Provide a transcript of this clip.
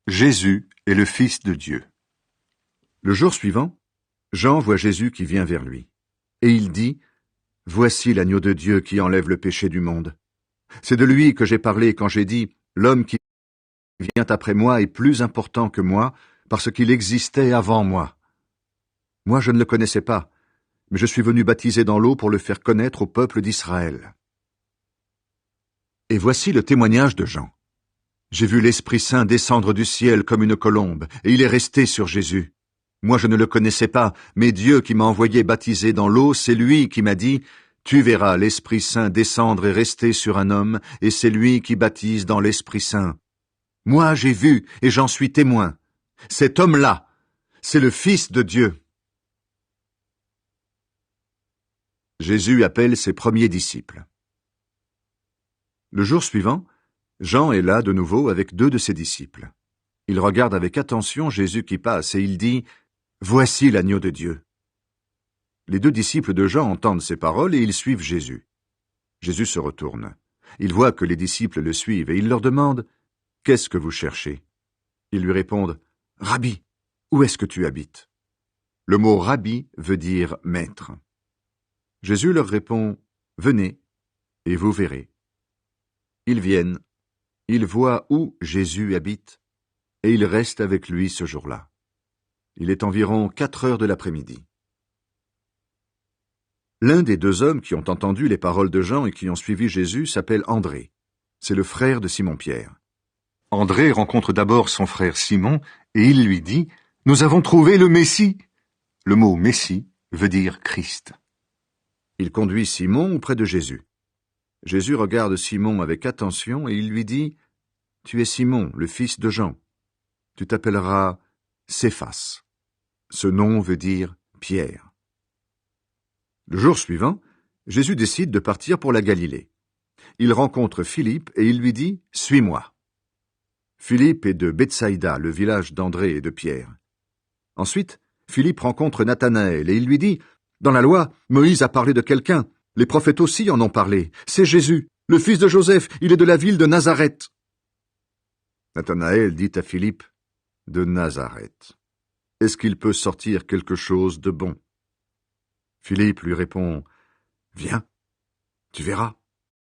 Jésus est le Fils de Dieu. Le jour suivant, Jean voit Jésus qui vient vers lui. Et il dit, « Voici l'agneau de Dieu qui enlève le péché du monde. C'est de lui que j'ai parlé quand j'ai dit, l'homme qui vient après moi est plus important que moi, parce qu'il existait avant moi. Moi je ne le connaissais pas, mais je suis venu baptiser dans l'eau pour le faire connaître au peuple d'Israël. » Et voici le témoignage de Jean. J'ai vu l'Esprit Saint descendre du ciel comme une colombe, et il est resté sur Jésus. Moi je ne le connaissais pas, mais Dieu qui m'a envoyé baptiser dans l'eau, c'est lui qui m'a dit, « Tu verras l'Esprit Saint descendre et rester sur un homme, et c'est lui qui baptise dans l'Esprit Saint. » Moi j'ai vu, et j'en suis témoin. Cet homme-là, c'est le Fils de Dieu. Jésus appelle ses premiers disciples. Le jour suivant, Jean est là de nouveau avec 2 de ses disciples. Il regarde avec attention Jésus qui passe et il dit « Voici l'agneau de Dieu ». Les 2 disciples de Jean entendent ces paroles et ils suivent Jésus. Jésus se retourne. Il voit que les disciples le suivent et il leur demande « Qu'est-ce que vous cherchez ?» Ils lui répondent « Rabbi, où est-ce que tu habites ?» Le mot « Rabbi » veut dire « maître ». Jésus leur répond « Venez, et vous verrez ». Ils viennent, ils voient où Jésus habite, et ils restent avec lui ce jour-là. Il est environ 4 heures de l'après-midi. L'un des 2 hommes qui ont entendu les paroles de Jean et qui ont suivi Jésus s'appelle André. C'est le frère de Simon-Pierre. André rencontre d'abord son frère Simon et il lui dit « Nous avons trouvé le Messie !» Le mot « Messie » veut dire Christ. Il conduit Simon auprès de Jésus. Jésus regarde Simon avec attention et il lui dit « Tu es Simon, le fils de Jean. Tu t'appelleras Céphas. » Ce nom veut dire Pierre. Le jour suivant, Jésus décide de partir pour la Galilée. Il rencontre Philippe et il lui dit « Suis-moi ». Philippe est de Bethsaïda, le village d'André et de Pierre. Ensuite, Philippe rencontre Nathanaël et il lui dit « Dans la loi, Moïse a parlé de quelqu'un. Les prophètes aussi en ont parlé. C'est Jésus, le fils de Joseph. Il est de la ville de Nazareth. » Nathanaël dit à Philippe « De Nazareth. Est-ce qu'il peut sortir quelque chose de bon ?» Philippe lui répond « Viens, tu verras. »